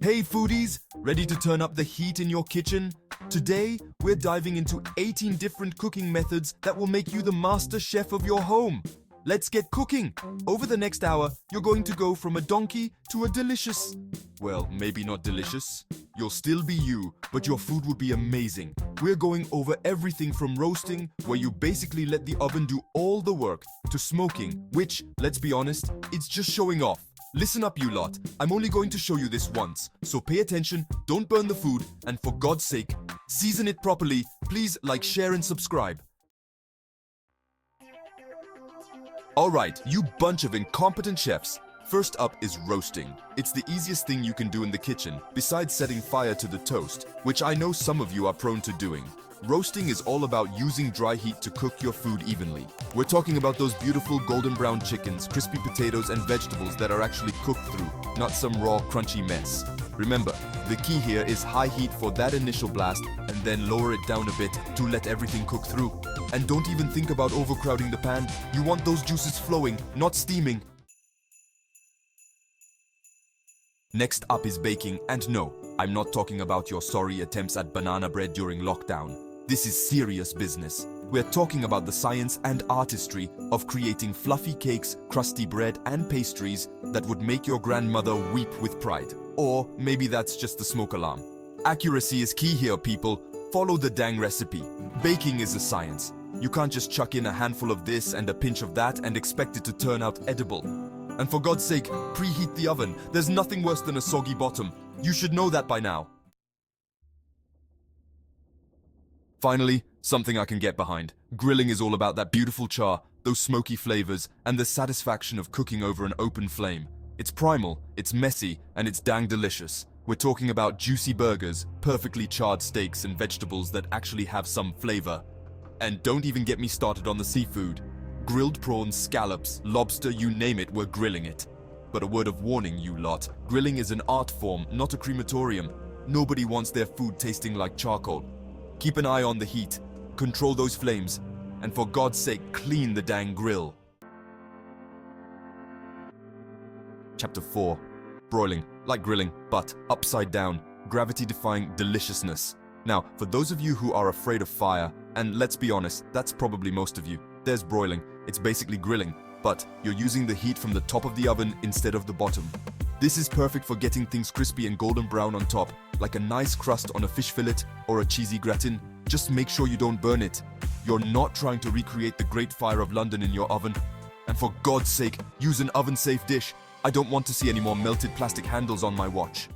Hey foodies, ready to turn up the heat in your kitchen? Today, we're diving into 18 different cooking methods that will make you the master chef of your home. Let's get cooking! Over the next hour, you're going to go from a donkey to a delicious... Well, maybe not delicious. You'll still be you, but your food will be amazing. We're going over everything from roasting, where you basically let the oven do all the work, to smoking, which, let's be honest, it's just showing off. Listen up, you lot. I'm only going to show you this once, so pay attention, don't burn the food, and for God's sake, season it properly. Please like, share, and subscribe. Alright, you bunch of incompetent chefs. First up is roasting. It's the easiest thing you can do in the kitchen, besides setting fire to the toast, which I know some of you are prone to doing. Roasting is all about using dry heat to cook your food evenly. We're talking about those beautiful golden brown chickens, crispy potatoes, and vegetables that are actually cooked through, not some raw, crunchy mess. Remember, the key here is high heat for that initial blast, and then lower it down a bit to let everything cook through. And don't even think about overcrowding the pan. You want those juices flowing, not steaming. Next up is baking, and no, I'm not talking about your sorry attempts at banana bread during lockdown. This is serious business. We're talking about the science and artistry of creating fluffy cakes, crusty bread, and pastries that would make your grandmother weep with pride. Or maybe that's just the smoke alarm. Accuracy is key here, people. Follow the dang recipe. Baking is a science. You can't just chuck in a handful of this and a pinch of that and expect it to turn out edible. And for God's sake, preheat the oven. There's nothing worse than a soggy bottom. You should know that by now. Finally, something I can get behind. Grilling is all about that beautiful char, those smoky flavors, and the satisfaction of cooking over an open flame. It's primal, it's messy, and it's dang delicious. We're talking about juicy burgers, perfectly charred steaks, and vegetables that actually have some flavor. And don't even get me started on the seafood. Grilled prawns, scallops, lobster, you name it, we're grilling it. But a word of warning, you lot. Grilling is an art form, not a crematorium. Nobody wants their food tasting like charcoal. Keep an eye on the heat, control those flames, and for God's sake, clean the dang grill. Chapter 4. Broiling, like grilling, but upside down, gravity-defying deliciousness. Now, for those of you who are afraid of fire, and let's be honest, that's probably most of you, there's broiling. It's basically grilling, but you're using the heat from the top of the oven instead of the bottom. This is perfect for getting things crispy and golden brown on top, like a nice crust on a fish fillet or a cheesy gratin. Just make sure you don't burn it. You're not trying to recreate the Great Fire of London in your oven. And for God's sake, use an oven-safe dish. I don't want to see any more melted plastic handles on my watch.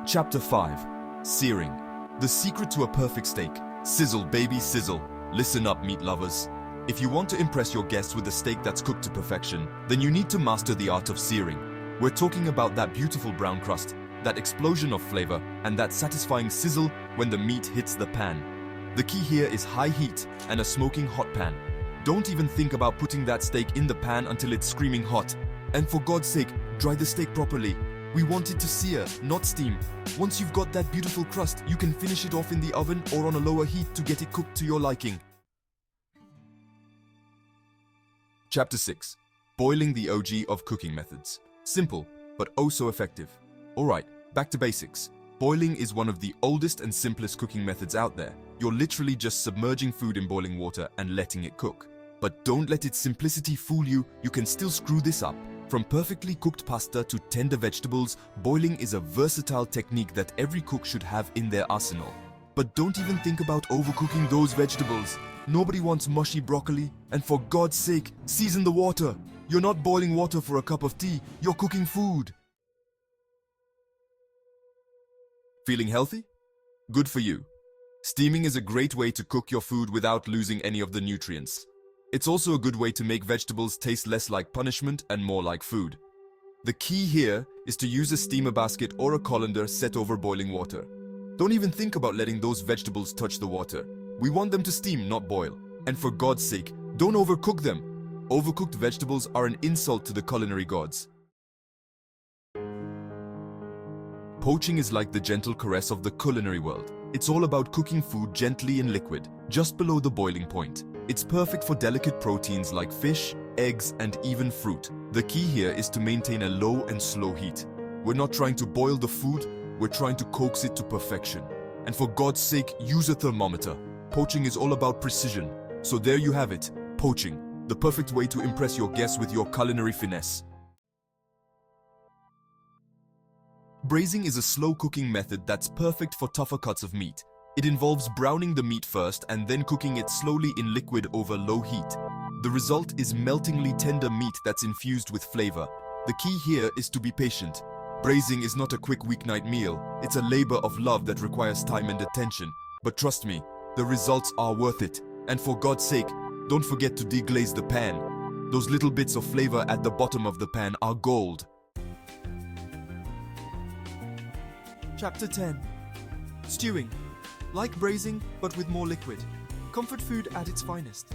Chapter 5. Searing. The secret to a perfect steak. Sizzle, baby, sizzle. Listen up, meat lovers. If you want to impress your guests with a steak that's cooked to perfection, then you need to master the art of searing. We're talking about that beautiful brown crust, that explosion of flavor, and that satisfying sizzle when the meat hits the pan. The key here is high heat and a smoking hot pan. Don't even think about putting that steak in the pan until it's screaming hot. And for God's sake, dry the steak properly. We want it to sear, not steam. Once you've got that beautiful crust, you can finish it off in the oven or on a lower heat to get it cooked to your liking. Chapter 6. Boiling, the OG of cooking methods. Simple, but oh so effective. Alright, back to basics. Boiling is one of the oldest and simplest cooking methods out there. You're literally just submerging food in boiling water and letting it cook. But don't let its simplicity fool you, you can still screw this up. From perfectly cooked pasta to tender vegetables, boiling is a versatile technique that every cook should have in their arsenal. But don't even think about overcooking those vegetables. Nobody wants mushy broccoli, and for God's sake, season the water. You're not boiling water for a cup of tea, you're cooking food. Feeling healthy? Good for you. Steaming is a great way to cook your food without losing any of the nutrients. It's also a good way to make vegetables taste less like punishment and more like food. The key here is to use a steamer basket or a colander set over boiling water. Don't even think about letting those vegetables touch the water. We want them to steam, not boil. And for God's sake, don't overcook them. Overcooked vegetables are an insult to the culinary gods. Poaching is like the gentle caress of the culinary world. It's all about cooking food gently in liquid, just below the boiling point. It's perfect for delicate proteins like fish, eggs, and even fruit. The key here is to maintain a low and slow heat. We're not trying to boil the food, we're trying to coax it to perfection. And for God's sake, use a thermometer. Poaching is all about precision. So there you have it, poaching, the perfect way to impress your guests with your culinary finesse. Braising is a slow cooking method that's perfect for tougher cuts of meat. It involves browning the meat first and then cooking it slowly in liquid over low heat. The result is meltingly tender meat that's infused with flavor. The key here is to be patient. Braising is not a quick weeknight meal. It's a labor of love that requires time and attention. But trust me, the results are worth it. And for God's sake, don't forget to deglaze the pan. Those little bits of flavor at the bottom of the pan are gold. Chapter 10. Stewing. Like braising, but with more liquid. Comfort food at its finest.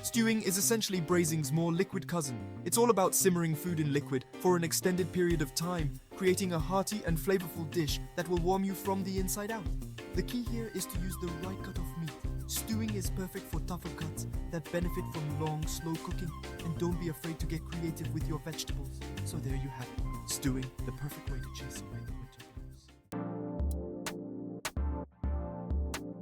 Stewing is essentially braising's more liquid cousin. It's all about simmering food in liquid for an extended period of time, creating a hearty and flavorful dish that will warm you from the inside out. The key here is to use the right cut of meat. Stewing is perfect for tougher cuts that benefit from long, slow cooking. And don't be afraid to get creative with your vegetables. So there you have it. Stewing, the perfect way to chase away the winter blues.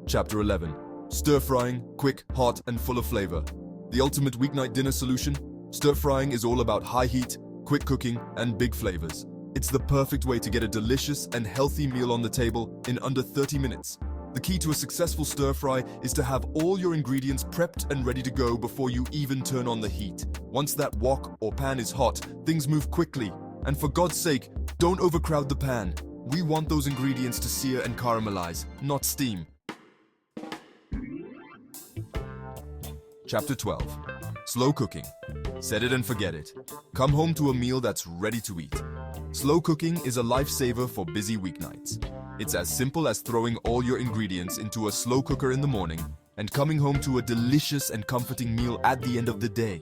Chapter 11. Stir-frying, quick, hot, and full of flavor. The ultimate weeknight dinner solution? Stir-frying is all about high heat, quick cooking, and big flavors. It's the perfect way to get a delicious and healthy meal on the table in under 30 minutes. The key to a successful stir-fry is to have all your ingredients prepped and ready to go before you even turn on the heat. Once that wok or pan is hot, things move quickly. And for God's sake, don't overcrowd the pan. We want those ingredients to sear and caramelize, not steam. Chapter 12. Slow cooking. Set it and forget it. Come home to a meal that's ready to eat. Slow cooking is a lifesaver for busy weeknights. It's as simple as throwing all your ingredients into a slow cooker in the morning and coming home to a delicious and comforting meal at the end of the day.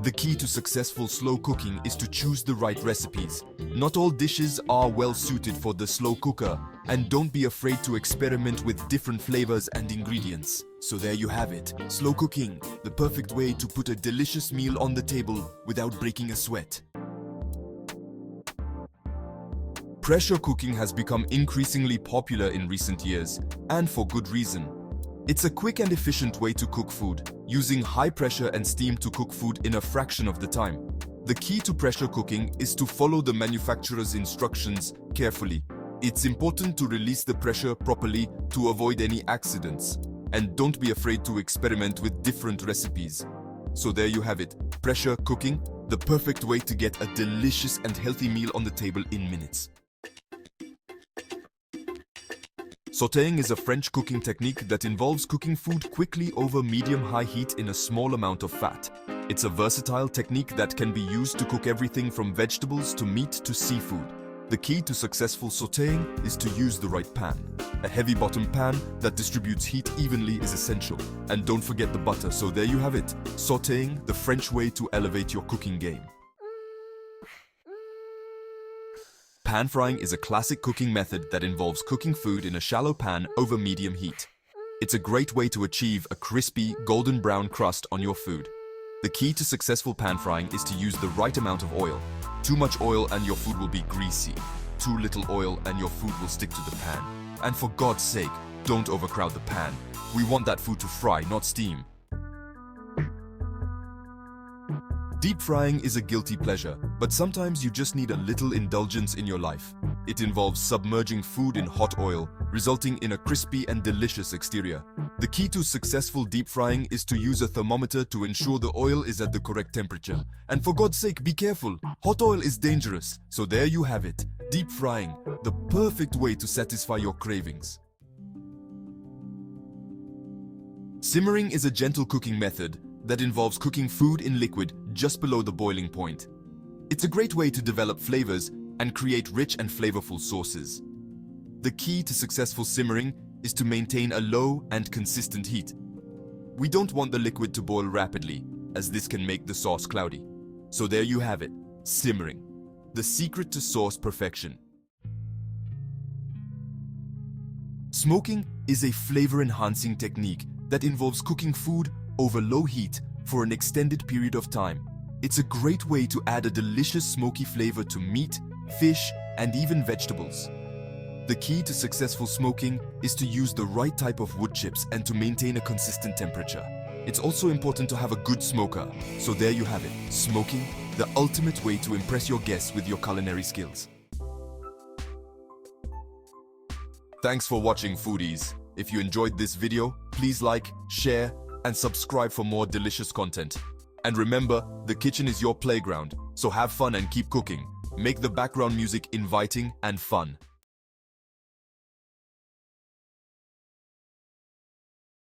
The key to successful slow cooking is to choose the right recipes. Not all dishes are well suited for the slow cooker, and don't be afraid to experiment with different flavors and ingredients. So there you have it, slow cooking, the perfect way to put a delicious meal on the table without breaking a sweat. Pressure cooking has become increasingly popular in recent years, and for good reason. It's a quick and efficient way to cook food, using high pressure and steam to cook food in a fraction of the time. The key to pressure cooking is to follow the manufacturer's instructions carefully. It's important to release the pressure properly to avoid any accidents. And don't be afraid to experiment with different recipes. So there you have it, pressure cooking, the perfect way to get a delicious and healthy meal on the table in minutes. Sautéing is a French cooking technique that involves cooking food quickly over medium-high heat in a small amount of fat. It's a versatile technique that can be used to cook everything from vegetables to meat to seafood. The key to successful sautéing is to use the right pan. A heavy-bottom pan that distributes heat evenly is essential. And don't forget the butter, so there you have it. Sautéing, the French way to elevate your cooking game. Pan frying is a classic cooking method that involves cooking food in a shallow pan over medium heat. It's a great way to achieve a crispy, golden brown crust on your food. The key to successful pan frying is to use the right amount of oil. Too much oil and your food will be greasy. Too little oil and your food will stick to the pan. And for God's sake, don't overcrowd the pan. We want that food to fry, not steam. Deep frying is a guilty pleasure, but sometimes you just need a little indulgence in your life. It involves submerging food in hot oil, resulting in a crispy and delicious exterior. The key to successful deep frying is to use a thermometer to ensure the oil is at the correct temperature. And for God's sake, be careful. Hot oil is dangerous. So there you have it. Deep frying, the perfect way to satisfy your cravings. Simmering is a gentle cooking method that involves cooking food in liquid just below the boiling point. It's a great way to develop flavors and create rich and flavorful sauces. The key to successful simmering is to maintain a low and consistent heat. We don't want the liquid to boil rapidly, as this can make the sauce cloudy. So there you have it, simmering, the secret to sauce perfection. Smoking is a flavor-enhancing technique that involves cooking food over low heat for an extended period of time. It's a great way to add a delicious smoky flavor to meat, fish, and even vegetables. The key to successful smoking is to use the right type of wood chips and to maintain a consistent temperature. It's also important to have a good smoker. So there you have it, smoking, the ultimate way to impress your guests with your culinary skills. Thanks for watching, foodies. If you enjoyed this video, please like, share, and subscribe for more delicious content. And remember, the kitchen is your playground, so have fun and keep cooking. Make the background music inviting and fun.